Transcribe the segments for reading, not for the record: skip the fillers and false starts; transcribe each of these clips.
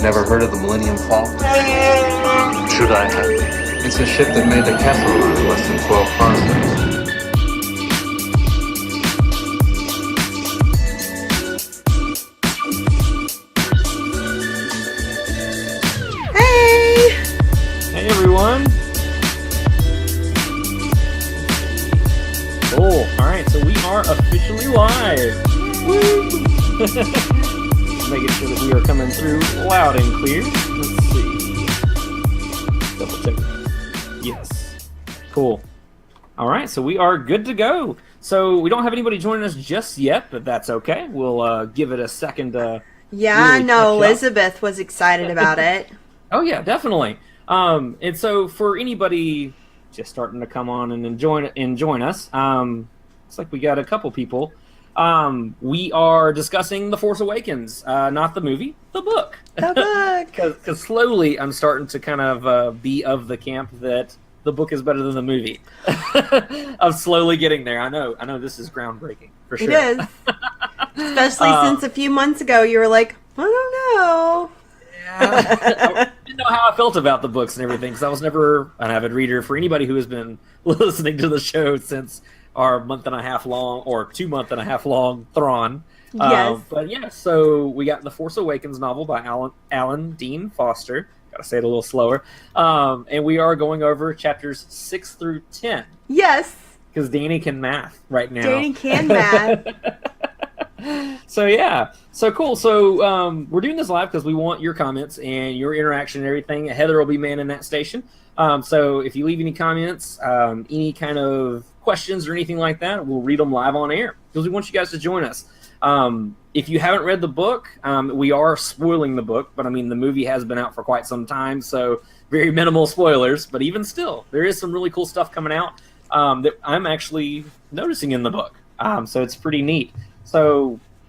Never heard of the Millennium Falcon? Should I have? It's a ship that made the Kessel run in less than 12 parsecs. Hey everyone! Cool. Alright, so we are officially live! Woo! Just making sure that we are coming through loud and clear. Let's see. Double check. Yes. Cool. Alright, so we are good to go. So we don't have anybody joining us just yet, but that's okay. We'll give it a second to Yeah, really no, catch up. Elizabeth was excited about it. Oh yeah, definitely. And so for anybody just starting to come on and join us, looks like we got a couple people. We are discussing The Force Awakens, not the movie, the book. The book. Because slowly I'm starting to kind of be of the camp that the book is better than the movie. I'm slowly getting there. I know this is groundbreaking for sure. It is. Especially since a few months ago you were like, I don't know. I didn't know how I felt about the books and everything because I was never an avid reader. For anybody who has been listening to the show since our 2 month and a half long Thrawn. Yes. But yeah, so we got the Force Awakens novel by Alan Dean Foster. Gotta say it a little slower. And we are going over chapters 6 through 10. Yes. Because Danny can math right now. Danny can math. So yeah, so cool. So we're doing this live because we want your comments and your interaction and everything. Heather will be manning that station. So if you leave any comments, any kind of questions or anything like that, we'll read them live on air because we want you guys to join us. If you haven't read the book, we are spoiling the book, but I mean the movie has been out for quite some time, so very minimal spoilers. But even still, there is some really cool stuff coming out that I'm actually noticing in the book. So it's pretty neat.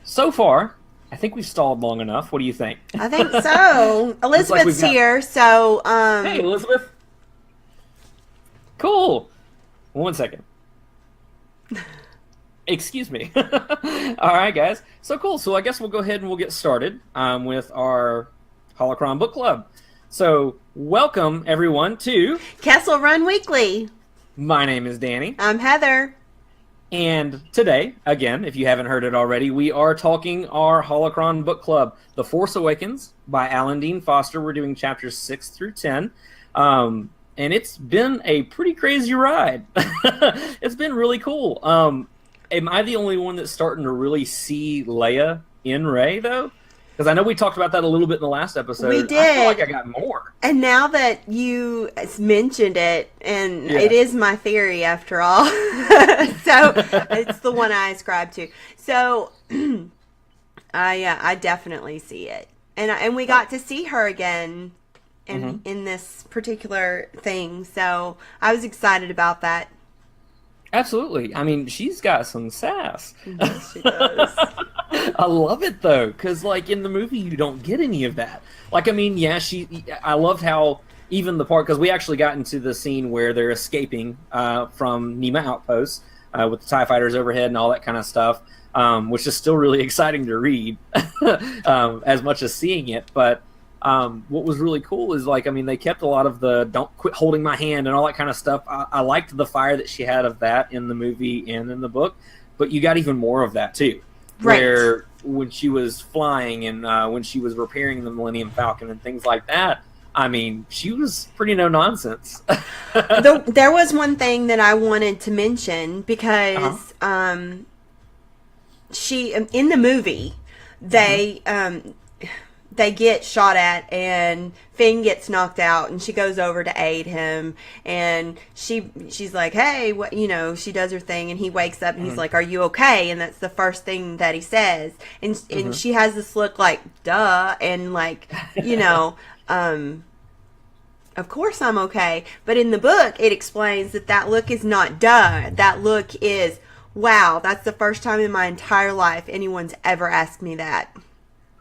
So far, I think we've stalled long enough. What do you think? I think so. Elizabeth's here, so Hey, Elizabeth. Cool. 1 second. Excuse me. All right, guys. So cool. So I guess we'll go ahead and we'll get started with our Holocron Book Club. So welcome, everyone, to Kessel Run Weekly. My name is Danny. I'm Heather. And today, again, if you haven't heard it already, we are talking our Holocron Book Club, The Force Awakens by Alan Dean Foster. We're doing chapters 6 through 10. And it's been a pretty crazy ride. It's been really cool. Am I the only one that's starting to really see Leia in Rey, though? Because I know we talked about that a little bit in the last episode. We did. I feel like I got more. And now that you mentioned it, and Yeah. it is my theory after all, so it's the one I ascribe to. So I definitely see it, and we got to see her again in this particular thing. So I was excited about that. Absolutely. I mean, she's got some sass. Yes, she does. I love it though, because like in the movie you don't get any of that. Like, I mean, yeah, I loved how even the part, because we actually got into the scene where they're escaping from Nema Outpost with the TIE fighters overhead and all that kind of stuff, which is still really exciting to read as much as seeing it. But what was really cool is, like, I mean, they kept a lot of the "don't quit holding my hand" and all that kind of stuff. I liked the fire that she had of that in the movie and in the book, but you got even more of that too. Right. Where when she was flying and when she was repairing the Millennium Falcon and things like that, I mean, she was pretty no nonsense. There was one thing that I wanted to mention because she in the movie they get shot at and Finn gets knocked out and she goes over to aid him and she's like, hey, what, you know, she does her thing and he wakes up and he's like, are you okay? And that's the first thing that he says. And she has this look like, duh, and like, you know, of course I'm okay. But in the book, it explains that look is not duh. That look is, wow, that's the first time in my entire life anyone's ever asked me that.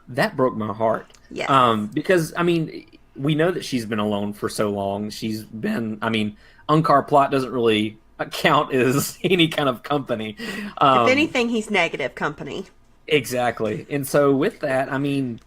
That broke my heart. Yes. Because, I mean, we know that she's been alone for so long. She's been, I mean, Unkar Plot doesn't really count as any kind of company. If anything, he's negative company. Exactly. And so with that, I mean,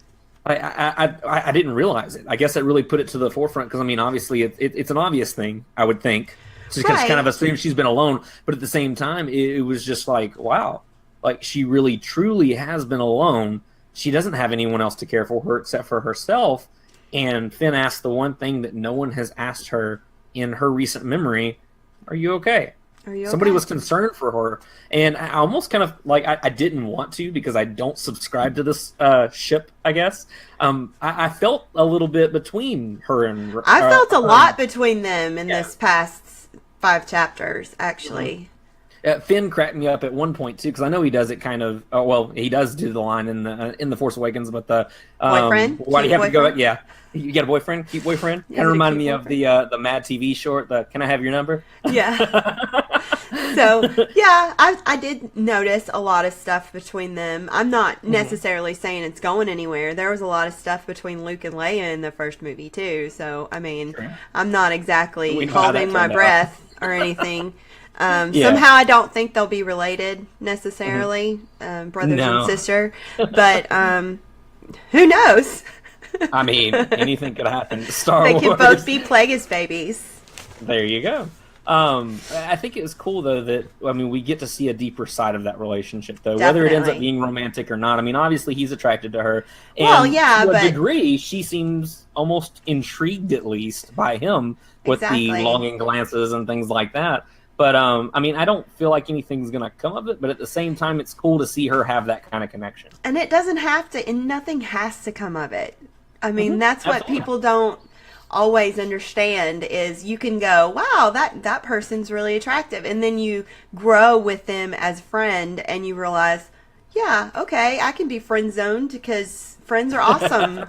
I didn't realize it. I guess it really put it to the forefront because I mean, obviously, it's an obvious thing. I would think, just Right. kind of assume she's been alone, but at the same time, it was just like, wow, like she really truly has been alone. She doesn't have anyone else to care for her except for herself. And Finn asked the one thing that no one has asked her in her recent memory: "Are you okay?" Are you Somebody okay? was concerned for her, and I almost kind of like I didn't want to because I don't subscribe to this ship. I guess I felt a little bit between her and I felt a her. lot between them in this past 5 chapters, actually. Finn cracked me up at one point too because I know he does it kind of. Oh, well, he does do the line in the Force Awakens, but the Boyfriend? Why do you Cute have to go? boyfriend? Yeah, you got a boyfriend, cute boyfriend. Yeah, Kind of reminded cute me of the Mad TV short. The Can I Have Your Number? Yeah. So, yeah, I did notice a lot of stuff between them. I'm not necessarily saying it's going anywhere. There was a lot of stuff between Luke and Leia in the first movie, too. So, I mean, Sure. I'm not We exactly know how that holding my turned out. breath or anything. Yeah. Somehow I don't think they'll be related necessarily, brothers No. and sister. But who knows? I mean, anything could happen. Star They Wars. could both be Plagueis babies. There you go. I think it was cool though that we get to see a deeper side of that relationship though, whether it ends up Definitely. being romantic or not. I mean, obviously he's attracted to her, and Well, yeah, to a but- degree, she seems almost intrigued at least by him with Exactly. the longing glances and things like that. But I don't feel like anything's gonna come of it. But at the same time, it's cool to see her have that kind of connection. And it doesn't have to, and nothing has to come of it. I mean, that's what Absolutely. people don't always understand is you can go, wow, that person's really attractive. And then you grow with them as a friend and you realize, yeah, okay, I can be friend zoned because friends are awesome.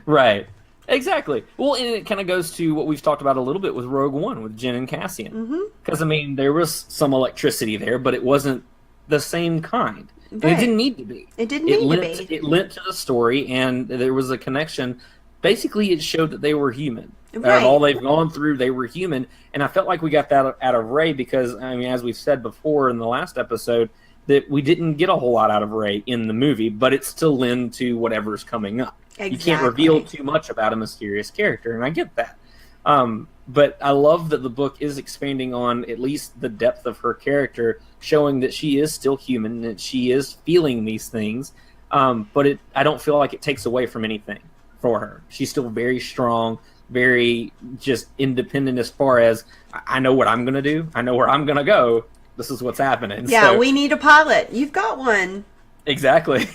Right. Exactly. Well, and it kind of goes to what we've talked about a little bit with Rogue One with Jyn and Cassian. Because, there was some electricity there, but it wasn't the same kind. And Right. it didn't need to be. It didn't need to lent, be. It lent to the story, and there was a connection. Basically, it showed that they were human. Out Right. of all they've gone through, they were human. And I felt like we got that out of Rey because, as we've said before in the last episode, that we didn't get a whole lot out of Rey in the movie, but it's still lend to whatever's coming up. You can't reveal Exactly. too much about a mysterious character, and I get that. But I love that the book is expanding on at least the depth of her character, showing that she is still human, that she is feeling these things. But I don't feel like it takes away from anything for her. She's still very strong, very just independent as far as, I know what I'm going to do. I know where I'm going to go. This is what's happening. Yeah, So- we need a pilot. You've got one. Exactly.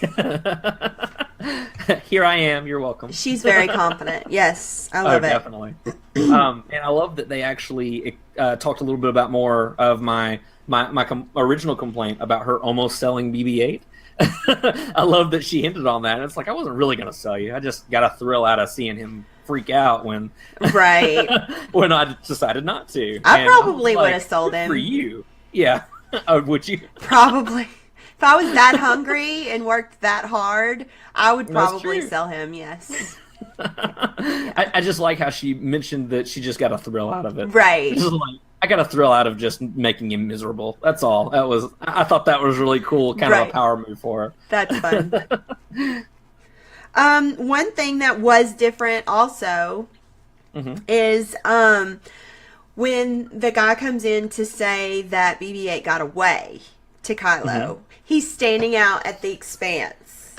Here I am. You're welcome. She's very confident. Yes, I love it. Definitely. And I love that they actually talked a little bit about more of my original complaint about her almost selling BB-8. I love that she hinted on that. It's like, I wasn't really going to sell you. I just got a thrill out of seeing him freak out when Right. when I decided not to. I And probably was would have sold "Good him." for you. Yeah. Would you? Probably. If I was that hungry and worked that hard, I would That's probably true. sell him, yes. I just like how she mentioned that she just got a thrill out of it. Right. Just like, I got a thrill out of just making him miserable. That's all. I thought that was really cool, kind of Right. a power move for her. That's fun. One thing that was different also is when the guy comes in to say that BB-8 got away to Kylo, he's standing out at the expanse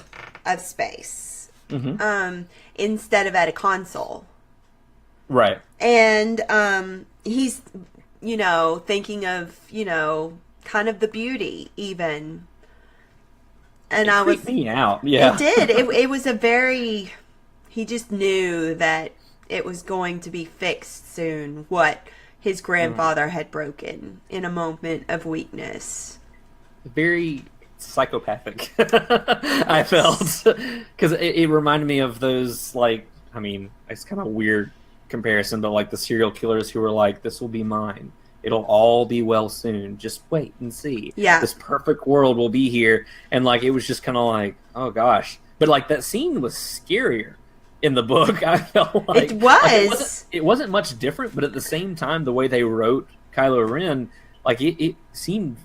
of space instead of at a console. Right. And he's, thinking of, kind of the beauty even. And I was... Freaked me out. Yeah. It did. It was a very... He just knew that it was going to be fixed soon, what his grandfather had broken in a moment of weakness. Very psychopathic. I felt because it reminded me of those it's kind of weird comparison, but like the serial killers who were like, "This will be mine. It'll all be well soon. Just wait and see. Yeah. This perfect world will be here." And like it was just kind of like, oh gosh. But like that scene was scarier in the book. I felt like It was. it wasn't much different, but at the same time, the way they wrote Kylo Ren, like it seemed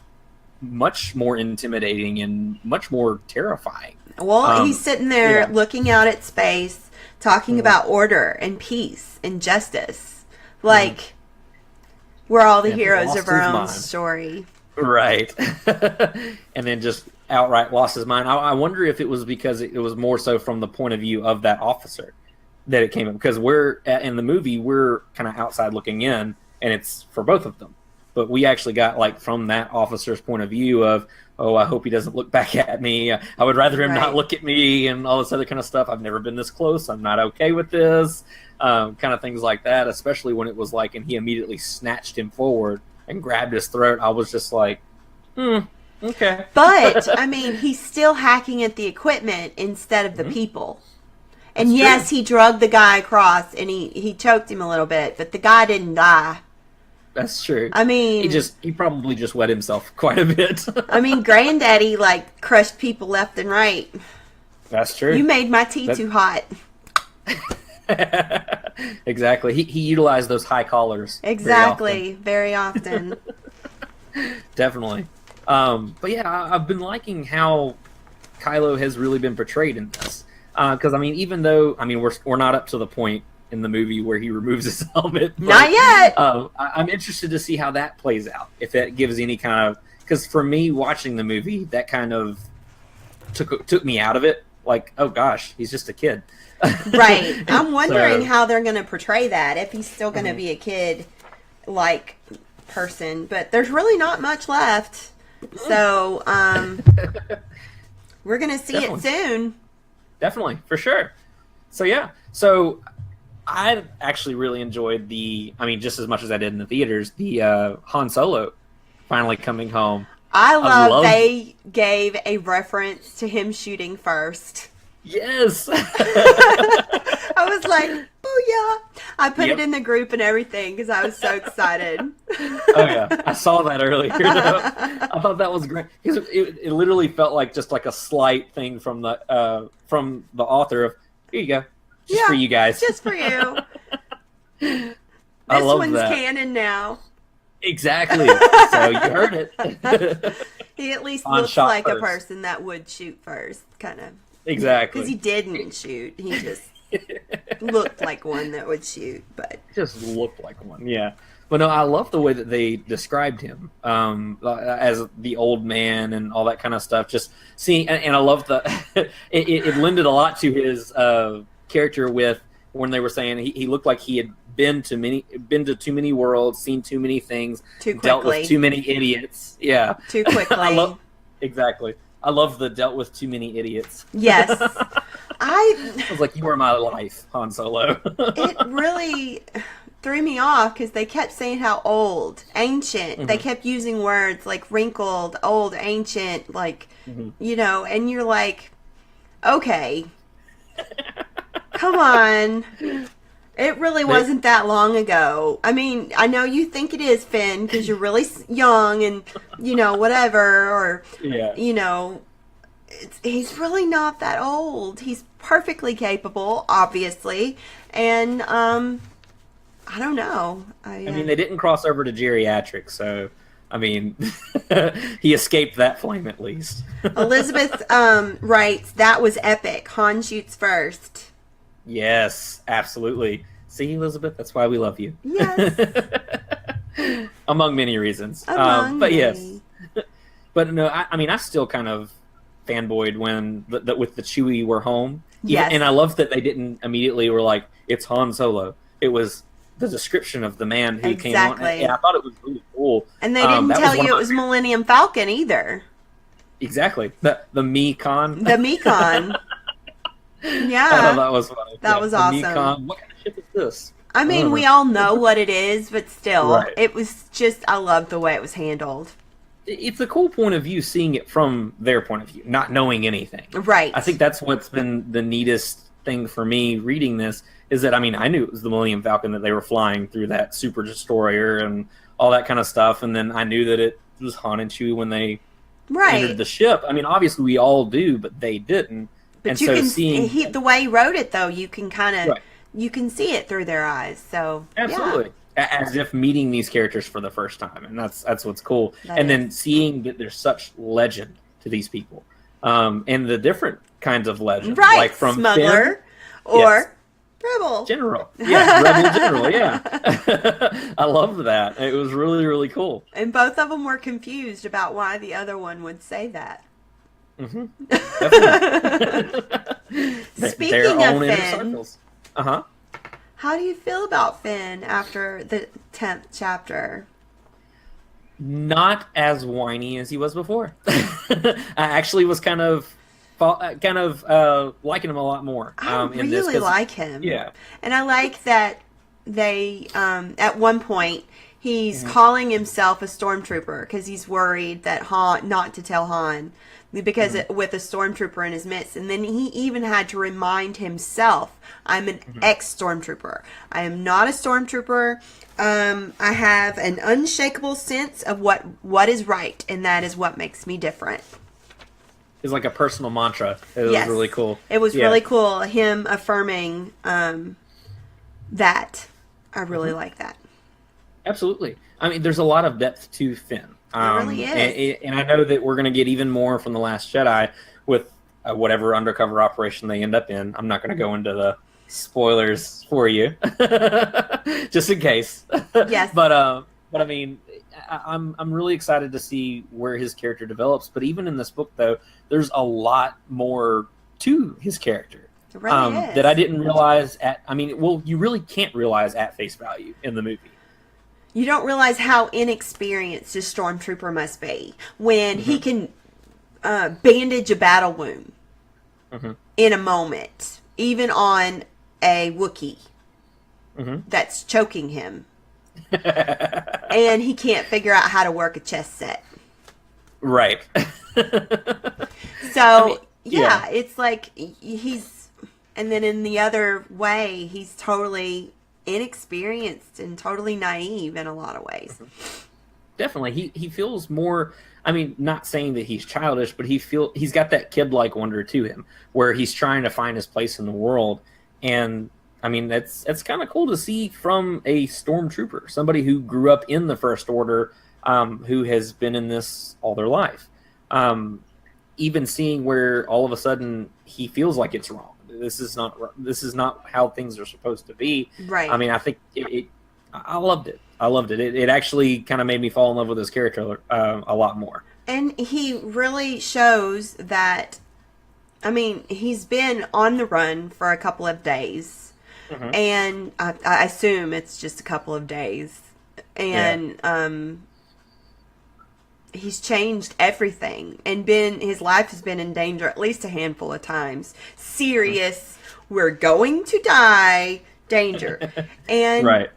much more intimidating and much more terrifying. Well, he's sitting there yeah. looking out at space, talking about order and peace and justice. Like, we're all the heroes of our own story. Right. And then just outright lost his mind. I wonder if it was because it was more so from the point of view of that officer that it came up. Because in the movie, we're kind of outside looking in, and it's for both of them. But we actually got, like, from that officer's point of view of, oh, I hope he doesn't look back at me. I would rather him not look at me and all this other kind of stuff. I've never been this close. I'm not okay with this. Kind of things like that, especially when it was like, and he immediately snatched him forward and grabbed his throat. I was just like, okay. But, I mean, he's still hacking at the equipment instead of the people. And yes, he drugged the guy across and he choked him a little bit, but the guy didn't die. That's true. I mean, he probably just wet himself quite a bit. I mean, Granddaddy, like, crushed people left and right. That's true. You made my tea too hot. Exactly. He utilized those high collars. Exactly. Very often. Definitely. But yeah, I've been liking how Kylo has really been portrayed in this. Because, I mean, even though, I mean, we're not up to the point in the movie where he removes his helmet. But, not yet! I'm interested to see how that plays out. If that gives any kind of... Because for me, watching the movie, that kind of took me out of it. Like, oh gosh, he's just a kid. Right. I'm wondering how they're going to portray that, if he's still going to be a kid-like person. But there's really not much left. So, we're going to see it soon. Definitely, for sure. So, yeah. So, I actually really enjoyed just as much as I did in the theaters, the Han Solo finally coming home. I love they gave a reference to him shooting first. Yes. I was like, booyah. I put it in the group and everything because I was so excited. Oh, yeah. I saw that earlier. I thought that was great. It literally felt like just like a slight thing from the author of, here you go. Just for you guys. Just for you. This I love one's that. canon now. Exactly. So you heard it. He at least On looks shot like first. a person that would shoot first, kind of. Exactly. Because he didn't shoot. He just looked like one that would shoot. But just looked like one, yeah. But no, I love the way that they described him as the old man and all that kind of stuff. Just seeing, and I love it lended a lot to his character with when they were saying he looked like he had been to too many worlds, seen too many things, too quickly, dealt with too many idiots. Yeah, too quickly. Exactly. I love the dealt with too many idiots. Yes. I was like, you are my life, Han Solo. It really threw me off because they kept saying how old, ancient. They kept using words like wrinkled, old, ancient, like, you know, and you're like, okay, come on. It really wasn't that long ago. I mean, I know you think it is, Finn, because you're really young and, you know, whatever, or, you know, he's really not that old. He's perfectly capable, obviously, and, I don't know. I mean, they didn't cross over to geriatric, so, I mean, he escaped that flame at least. Elizabeth writes, that was epic. Han shoots first. Yes, absolutely. See, Elizabeth, that's why we love you. Yes. Among many reasons. But many. yes. But no, I mean, I still kind of fanboyed when with the Chewie were home. Yes. And I love that they didn't immediately were like, it's Han Solo. It was the description of the man who came on. And I thought it was really cool. And they didn't tell you it was Millennium Falcon either. Exactly. The Mekon. The Mekon. Yeah. I thought that was funny. That was awesome. Mekon. What kind of ship is this? I mean, we all know what it is, but still, Right. It was just, I love the way it was handled. It's a cool point of view seeing it from their point of view, not knowing anything. Right. I think that's what's been the neatest thing for me reading this is that, I mean, I knew it was the Millennium Falcon that they were flying through that super destroyer and all that kind of stuff, and then I knew that it was Han and Chewie when they entered the ship. I mean, obviously we all do, but they didn't. But and you so can seeing the way he wrote it, though, you can kind of you can see it through their eyes. So absolutely, as if meeting these characters for the first time, and that's what's cool. That and is. then seeing that there's such legend to these people, and the different kinds of legend, Right, like from smuggler Finn, or yes. rebel. General, yeah, rebel general, yeah. I love that. It was really, really cool. And both of them were confused about why the other one would say that. Mm-hmm. Speaking Their of own inner Finn, circles. Uh-huh. how do you feel about Finn after the 10th chapter? Not as whiny as he was before. I actually was kind of liking him a lot more. I in this, really 'cause- like him. Yeah. And I like that they, at one point, he's calling himself a stormtrooper because he's worried that not to tell Han, because with a stormtrooper in his midst. And then he even had to remind himself, I'm an ex-stormtrooper. I am not a stormtrooper. I have an unshakable sense of what is right, and that is what makes me different. It's like a personal mantra. It Yes. was really cool. It was Yeah. really cool, him affirming that. I really like that. Absolutely. I mean, there's a lot of depth to Finn. really is. And I know that we're going to get even more from The Last Jedi with whatever undercover operation they end up in. I'm not going to go into the spoilers for you, just in case. Yes. But I mean, I'm really excited to see where his character develops. But even in this book, though, there's a lot more to his character. It really is. That I didn't realize you really can't realize at face value in the movie. You don't realize how inexperienced a stormtrooper must be when he can bandage a battle wound in a moment, even on a Wookiee that's choking him. And he can't figure out how to work a chess set. Right. So, yeah, it's like he's... And then in the other way, he's totally inexperienced and totally naive in a lot of ways. Definitely. He feels more... I mean, not saying that he's childish, but he's got that kid-like wonder to him, where he's trying to find his place in the world. And, I mean, that's kind of cool to see from a stormtrooper, somebody who grew up in the First Order, who has been in this all their life. Even seeing where all of a sudden he feels like it's wrong. This is not how things are supposed to be. Right. I mean, I think I loved it. I loved it. It actually kind of made me fall in love with his character a lot more. And he really shows that, I mean, he's been on the run for a couple of days. And I assume it's just a couple of days. And he's changed everything. And his life has been in danger at least a handful of times. Serious, we're going to die danger. And right.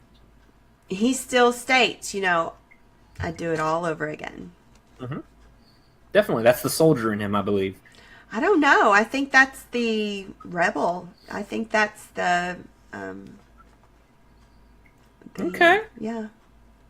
He still states, I'd do it all over again. Definitely. That's the soldier in him, I believe. I don't know. I think that's the rebel. I think that's the okay. Yeah.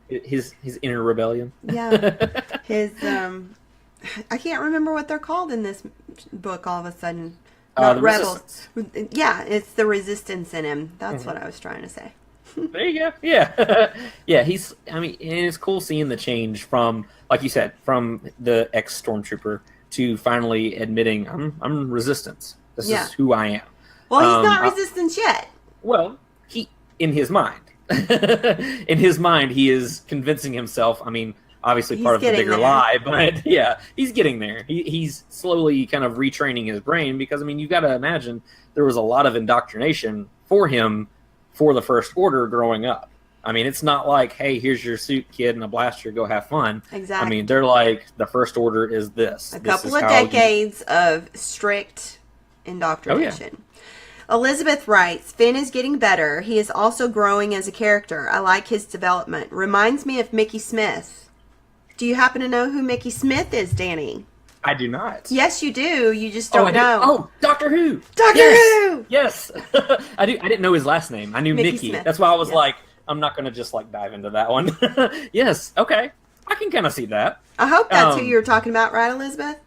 His inner rebellion. Yeah. His I can't remember what they're called in this book all of a sudden. Not the rebels. Yeah, it's the resistance in him. That's what I was trying to say. There you go. Yeah. Yeah, and it's cool seeing the change from, like you said, from the ex-stormtrooper to finally admitting, I'm resistance. This is who I am. Well, he's not resistance yet. Well, in his mind. In his mind, he is convincing himself, obviously He's part of the bigger there. lie, but yeah, he's getting there. He's slowly kind of retraining his brain because, you've got to imagine there was a lot of indoctrination for him for the First Order growing up. It's not like, hey, here's your suit, kid, and a blaster, go have fun. Exactly. They're like, the First Order is this. A couple of decades of strict indoctrination. Elizabeth writes, Finn is getting better. He is also growing as a character. I like his development. Reminds me of Mickey Smith. Do you happen to know who Mickey Smith is, Danny? I do not. Yes, you do. You just don't know. Oh, Doctor Who. Doctor Who! Yes. I didn't know his last name. I knew Mickey Mickey. Smith. That's why I was like, I'm not going to just dive into that one. Yes. Okay. I can kind of see that. I hope that's who you were talking about, right, Elizabeth?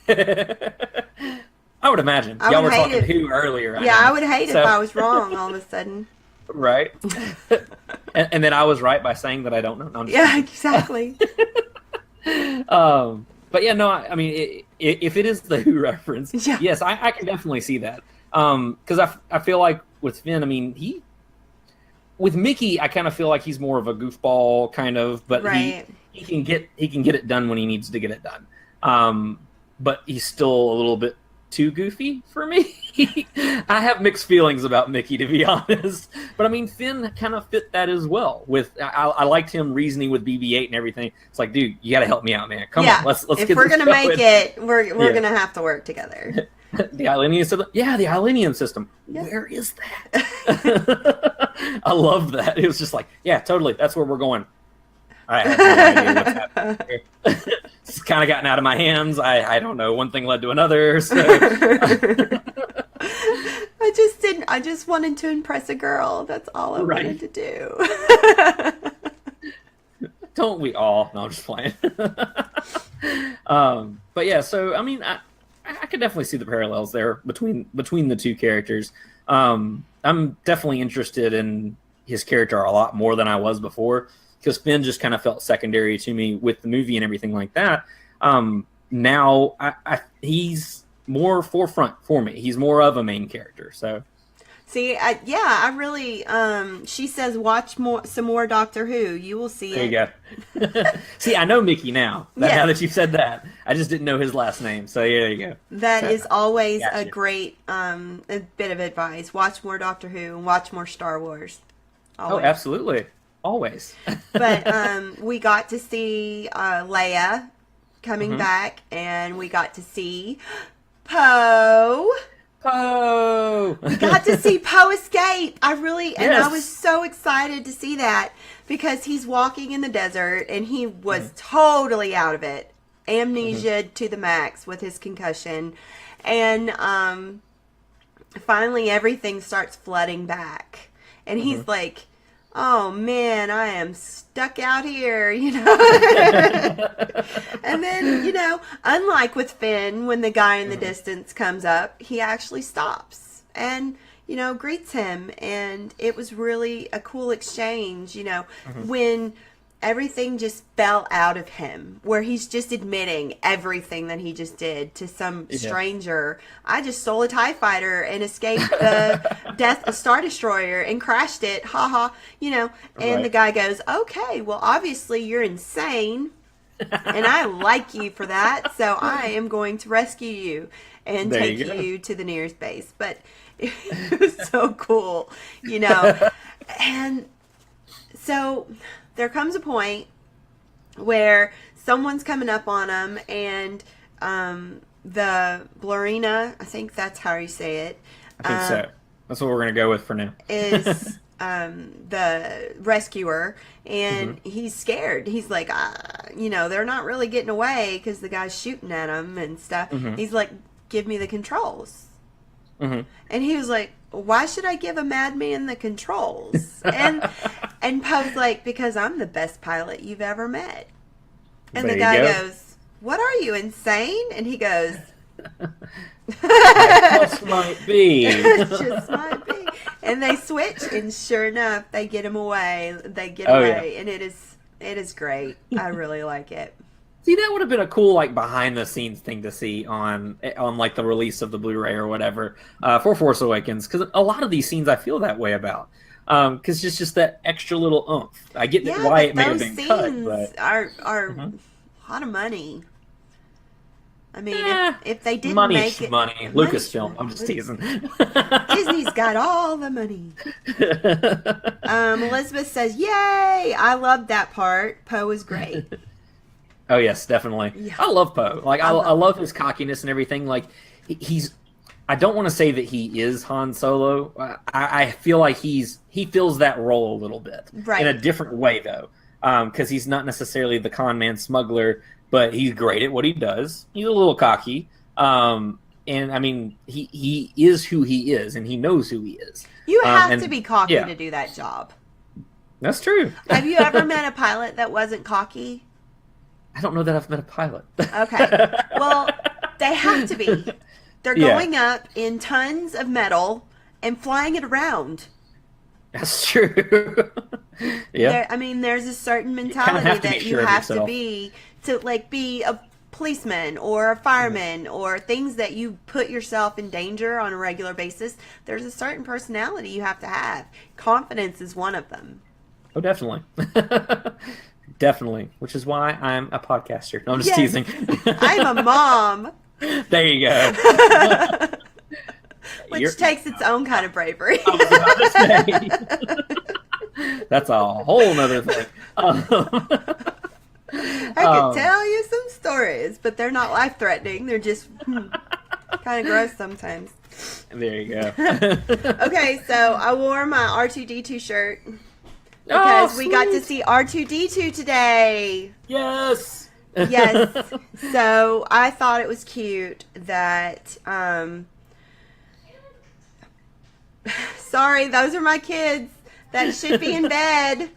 I would imagine. Y'all were talking Who earlier. I would hate if I was wrong all of a sudden. Right. And then I was right by saying that I don't know. No, I'm just Yeah, exactly. But yeah, no, I mean, if it is the Who reference, Yeah. yes, I can definitely see that. Because I feel like with Finn, I mean, with Mickey, I kind of feel like he's more of a goofball kind of, but Right. he can get it done when he needs to get it done. But he's still a little bit too goofy for me. I have mixed feelings about Mickey, to be honest. But I mean, Finn kind of fit that as well. I liked him reasoning with BB-8 and everything. It's like, dude, you got to help me out, man. Come on, let's if get we're this gonna going. make it, we're gonna have to work together. The Ilenium system? Yeah, the Ilenium system. Yep. Where is that? I love that. It was just like, yeah, totally. That's where we're going. I have no idea what's happening. It's kind of gotten out of my hands. I don't know. One thing led to another. So. I just wanted to impress a girl. That's all I wanted to do. Don't we all? No, I'm just playing. But yeah, so I mean, I could definitely see the parallels there between the two characters. I'm definitely interested in his character a lot more than I was before, because Finn just kind of felt secondary to me with the movie and everything like that. Now he's more forefront for me. He's more of a main character. So. See, I really. She says, "Watch some more Doctor Who. You will see it." There you go. See, I know Mickey now. Yeah. Now that you've said that, I just didn't know his last name. So yeah, there you go. That is always Gotcha. a great a bit of advice. Watch more Doctor Who and watch more Star Wars. Always. Oh, absolutely, always. But we got to see Leia coming back, and we got to see Poe. Oh, Got to see Poe escape. And I Yes. was so excited to see that, because he's walking in the desert and he was totally out of it. Amnesia to the max with his concussion. And finally everything starts flooding back. And he's like, oh man, I am stuck out here, you know. And then, you know, unlike with Finn, when the guy in the distance comes up, he actually stops and, you know, greets him. And it was really a cool exchange, you know, when everything just fell out of him, where he's just admitting everything that he just did to some stranger. I just stole a TIE fighter and escaped a Star Destroyer and crashed it. Ha ha. You know, and the guy goes, okay, well, obviously you're insane. And I like you for that. So I am going to rescue you and take you to the nearest base. But it was so cool, you know. And so there comes a point where someone's coming up on them, and the Blurina, I think that's how you say it. I think so. That's what we're going to go with for now. Is the rescuer, and he's scared. He's like, you know, they're not really getting away because the guy's shooting at him and stuff. He's like, give me the controls. And he was like, why should I give a madman the controls? And Poe's like, because I'm the best pilot you've ever met. And the guy goes, what are you, insane? And he goes, Just might be. just might be. And they switch, and sure enough, they get him away. They get away, and it is great. I really like it. See, that would have been a cool, like, behind-the-scenes thing to see on like, the release of the Blu-ray or whatever for Force Awakens, because a lot of these scenes I feel that way about, because it's just that extra little oomph. I get why it may have been cut, but are a lot of money. I mean, if they didn't make it... money. Lucasfilm. I'm just teasing. Disney's got all the money. Elizabeth says, yay! I loved that part. Poe is great. Oh yes, definitely. Yeah. I love Poe. Like I love his cockiness and everything. Like he's. I don't want to say that he is Han Solo. I feel like he fills that role a little bit in a different way though, because he's not necessarily the con man smuggler, but he's great at what he does. He's a little cocky, and I mean he is who he is, and he knows who he is. You have to be cocky to do that job. That's true. Have you ever met a pilot that wasn't cocky? I don't know that I've met a pilot. Okay. Well, they have to be. They're going up in tons of metal and flying it around. That's true. Yeah. There's a certain have mentality to be that you sure of have to yourself. be to like be a policeman or a fireman or things that you put yourself in danger on a regular basis. There's a certain personality you have to have. Confidence is one of them. Oh, definitely. Definitely. Which is why I'm a podcaster. No, I'm just Yes. teasing. I'm a mom, There you go. which takes its own kind of bravery. I was about to say. That's a whole nother thing. I could tell you some stories, but they're not life-threatening. They're just kind of gross sometimes. There you go. Okay, so I wore my R2D2 shirt because we got to see R2D2 today. Yes. Yes. So I thought it was cute that sorry, those are my kids that should be in bed.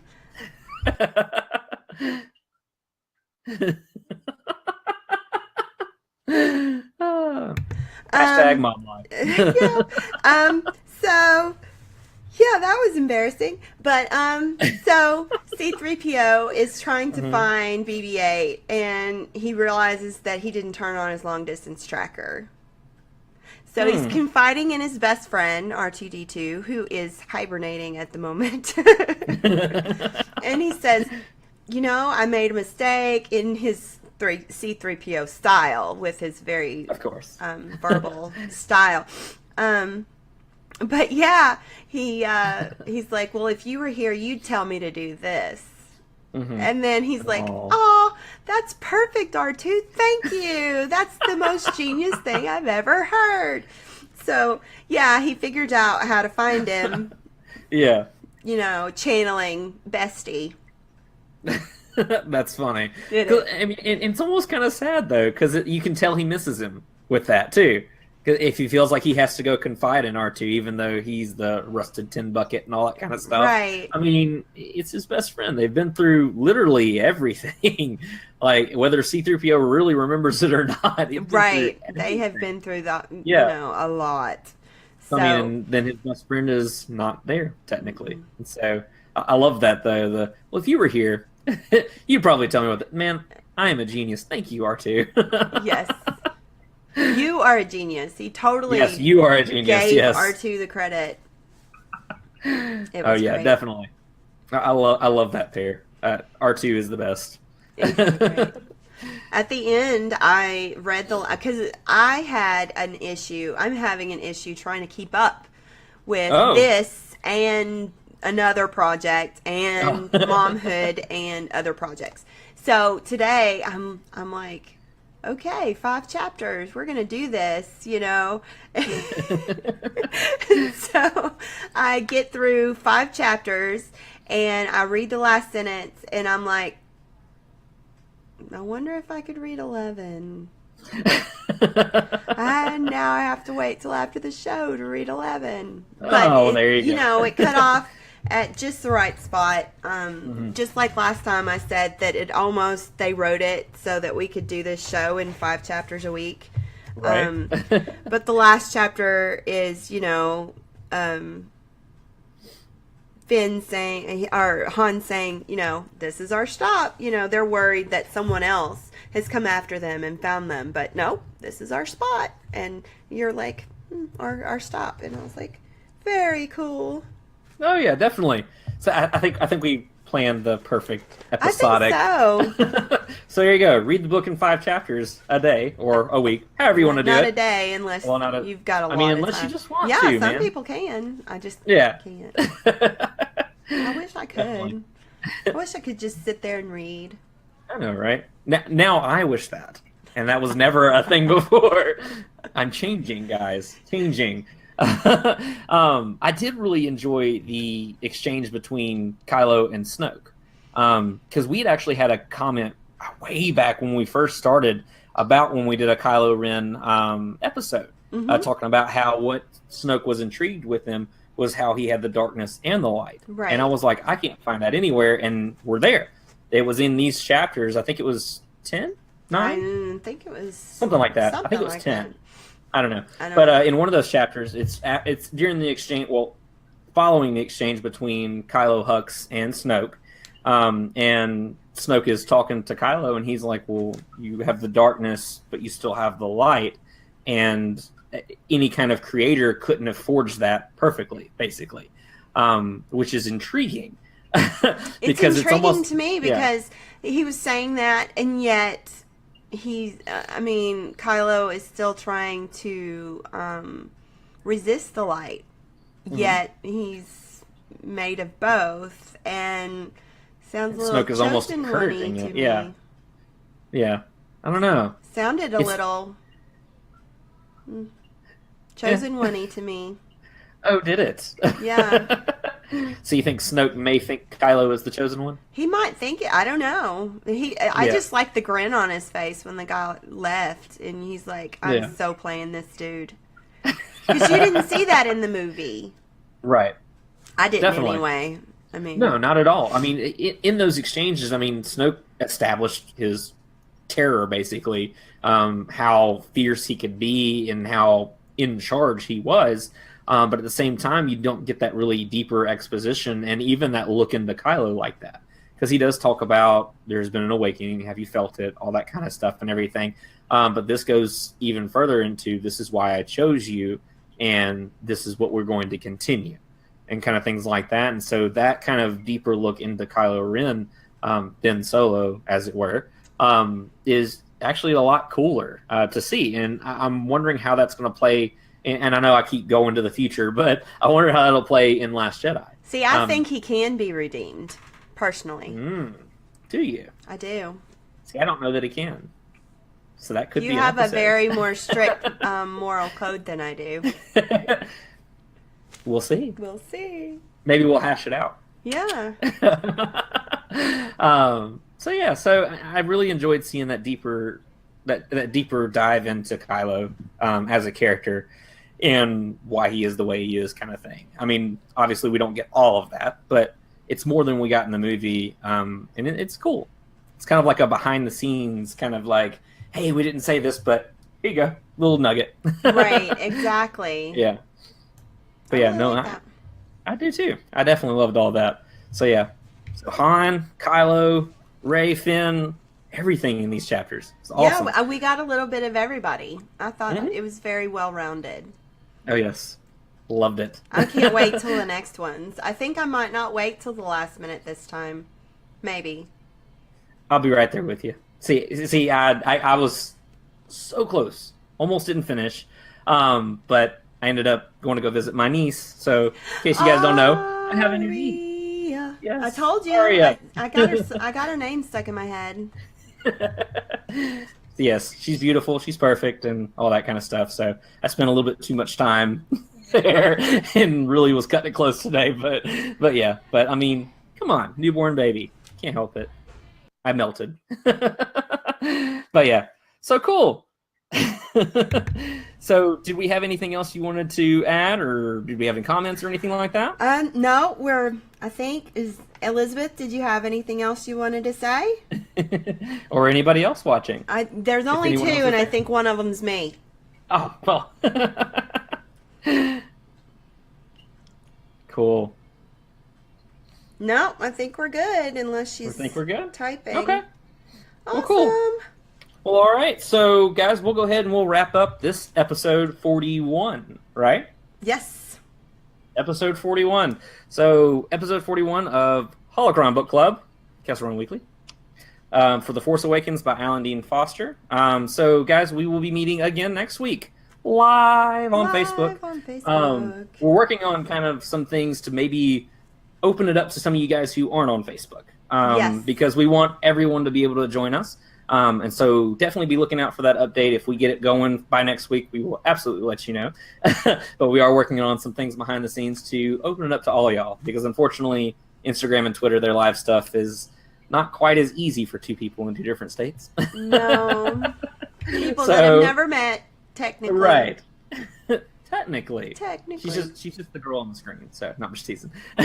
Hashtag mom life. Yeah. So yeah, that was embarrassing. But so C-3PO is trying to find BB-8, and he realizes that he didn't turn on his long distance tracker. So he's confiding in his best friend R2D2, who is hibernating at the moment. And he says, "You know, I made a mistake," in his C-3PO style, with his very Of course. verbal style. But yeah, he's like, "Well, if you were here, you'd tell me to do this." And then he's like, Aw. "Oh, that's perfect, R2. Thank you. That's the most genius thing I've ever heard." So yeah, he figured out how to find him. Yeah. You know, channeling Bestie. That's funny. It 'Cause, is. I mean, it's almost kind of sad though, because you can tell he misses him with that too. 'Cause if he feels like he has to go confide in R2, even though he's the rusted tin bucket and all that kind of stuff. Right. I mean, it's his best friend. They've been through literally everything. Like whether C-3PO really remembers it or not. they've been through Right. They everything. have been through that, Yeah. you know, a lot. So, I mean, and then his best friend is not there technically, and so I love that though. Well, if you were here, you'd probably tell me man. I am a genius. Thank you, R2. yes. You are a genius. He totally Yes, you are a genius. gave Yes. R2 the credit. It Oh was yeah, great. definitely. I love that pair. R2 is the best. It was great. At the end, I read because I had an issue. I'm having an issue trying to keep up with Oh. this and another project and momhood and other projects. So today, I'm like, okay, 5 chapters. We're gonna do this, you know. And so I get through 5 chapters and I read the last sentence, and I'm like, I wonder if I could read 11. And now I have to wait till after the show to read 11. But Oh, there you go. You know, it cut off at just the right spot. Just like last time I said that they wrote it so that we could do this show in 5 chapters a week. Right. But the last chapter is, you know, Finn saying, or Han saying, you know, this is our stop. You know, they're worried that someone else has come after them and found them, but no, this is our spot. And you're like, our stop. And I was like, very cool. Oh yeah, definitely. So I think we planned the perfect I episodic. think so. So there you go. Read the book in 5 chapters a day or a week, however you want to do Not it. a day, unless you've got a lot. I mean, of unless time. you just want yeah, to, some man. people can. I just Yeah. can't. I wish I could. Definitely. I wish I could just sit there and read. I know, right? Now I wish that, and that was never a thing before. I'm changing, guys. Changing. I did really enjoy the exchange between Kylo and Snoke, because we'd actually had a comment way back when we first started about when we did a Kylo Ren episode, talking about how what Snoke was intrigued with him was how he had the darkness and the light. Right. And I was like, I can't find that anywhere, and we're there. It was in these chapters. I think it was 10? 9? I think it was Something like that. I something think it was like 10. that. I don't know. I don't But know. in one of those chapters, it's during the exchange. Well, following the exchange between Kylo Hux and Snoke. And Snoke is talking to Kylo, and he's like, well, you have the darkness, but you still have the light. And any kind of creator couldn't have forged that perfectly, basically, which is intriguing. It's intriguing to me because he was saying that, and yet Kylo is still trying to resist the light, yet he's made of both, and sounds a little Snoke is almost encouraging it. Me. Yeah. I don't know. Sounded a little chosen one-y to me. Oh, did it? Yeah. So you think Snoke may think Kylo is the chosen one? He might think it. I don't know. I just like the grin on his face when the guy left, and he's like, I'm so playing this dude. Because you didn't see that in the movie. Right. I didn't anyway. No, not at all. I mean, in those exchanges, Snoke established his terror, basically, how fierce he could be and how in charge he was. But at the same time, you don't get that really deeper exposition and even that look into Kylo like that. Because he does talk about there's been an awakening, have you felt it, all that kind of stuff and everything. But this goes even further into this is why I chose you and this is what we're going to continue and kind of things like that. And so that kind of deeper look into Kylo Ren, Ben Solo, as it were, is actually a lot cooler to see. And I'm wondering how that's going to play. And I know I keep going to the future, but I wonder how that'll play in Last Jedi. See, I think he can be redeemed, personally. Do you? I do. See, I don't know that he can. So that could be You have a very more strict moral code than I do. We'll see. We'll see. Maybe we'll hash it out. Yeah. So I really enjoyed seeing that deeper dive into Kylo as a character and why he is the way he is, kind of thing. I mean, obviously we don't get all of that, but it's more than we got in the movie, and it's cool. It's kind of like a behind the scenes kind of like, hey, we didn't say this, but here you go, little nugget. Right, exactly. Yeah. But I do too. I definitely loved all that. So yeah, so Han, Kylo, Rey, Finn, everything in these chapters. It's awesome. Yeah, we got a little bit of everybody. I thought it was very well rounded. Oh yes, loved it. I can't wait till the next ones. I think I might not wait till the last minute this time. Maybe. I'll be right there with you. See, I was so close, almost didn't finish, but I ended up going to go visit my niece. So, in case you guys don't know, I have a new niece. Yes. I told you. I got her name stuck in my head. Yes, she's beautiful. She's perfect and all that kind of stuff. So I spent a little bit too much time there and really was cutting it close today. But yeah. But I mean, come on, newborn baby. Can't help it. I melted. But yeah, so cool. So did we have anything else you wanted to add, or did we have any comments or anything like that? No, I think, Elizabeth, did you have anything else you wanted to say? Or anybody else watching? There's only two, and I think one of them's me. Oh, well. Cool. No, I think we're good, unless she's typing. Okay. Awesome. Well, cool. Well, all right. So, guys, we'll go ahead and we'll wrap up this episode 41, right? Yes. Episode 41. So, episode 41 of Holocron Book Club, Kessel Weekly, for The Force Awakens by Alan Dean Foster. So, guys, we will be meeting again next week, live on Facebook. We're working on kind of some things to maybe open it up to some of you guys who aren't on Facebook, yes, because we want everyone to be able to join us. And so definitely be looking out for that update. If we get it going by next week, we will absolutely let you know. But we are working on some things behind the scenes to open it up to all y'all, because unfortunately Instagram and Twitter, their live stuff is not quite as easy for two people in two different states. No. People that have never met, technically. Right. Technically. She's just the girl on the screen, so not much teasing. So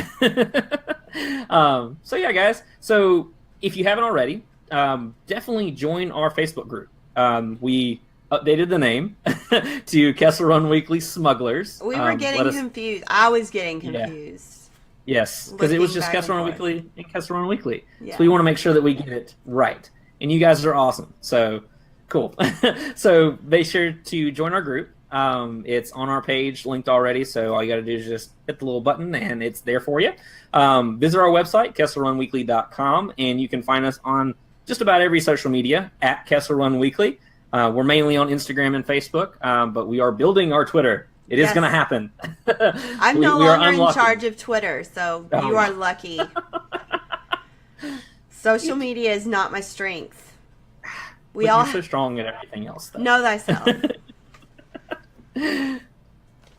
yeah, guys. So if you haven't already, definitely join our Facebook group. We updated the name to Kessel Run Weekly Smugglers. We were getting confused. I was getting confused. Yes, because it was Looking just back Kessel and Run forth. Weekly and Kessel Run Weekly. Yeah. So we want to make sure that we get it right. And you guys are awesome. So cool. So be sure to join our group. It's on our page, linked already. So all you got to do is just hit the little button and it's there for you. Visit our website, kesselrunweekly.com, and you can find us on just about every social media at Kessel Run Weekly. We're mainly on Instagram and Facebook, but we are building our Twitter. It is going to happen. I'm no longer in charge of Twitter, so you are lucky. Social media is not my strength. You're so strong at everything else, though. Know thyself.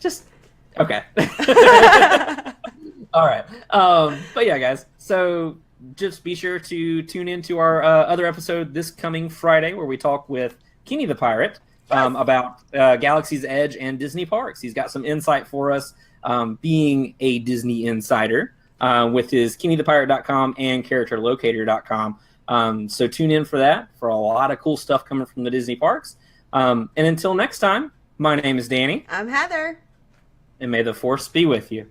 Just okay. All right. But yeah, guys. So just be sure to tune into our other episode this coming Friday, where we talk with Kenny the Pirate about Galaxy's Edge and Disney parks. He's got some insight for us, being a Disney insider, with his KennyThePirate.com and CharacterLocator.com. So tune in for that, for a lot of cool stuff coming from the Disney parks. And until next time, my name is Danny. I'm Heather. And may the Force be with you.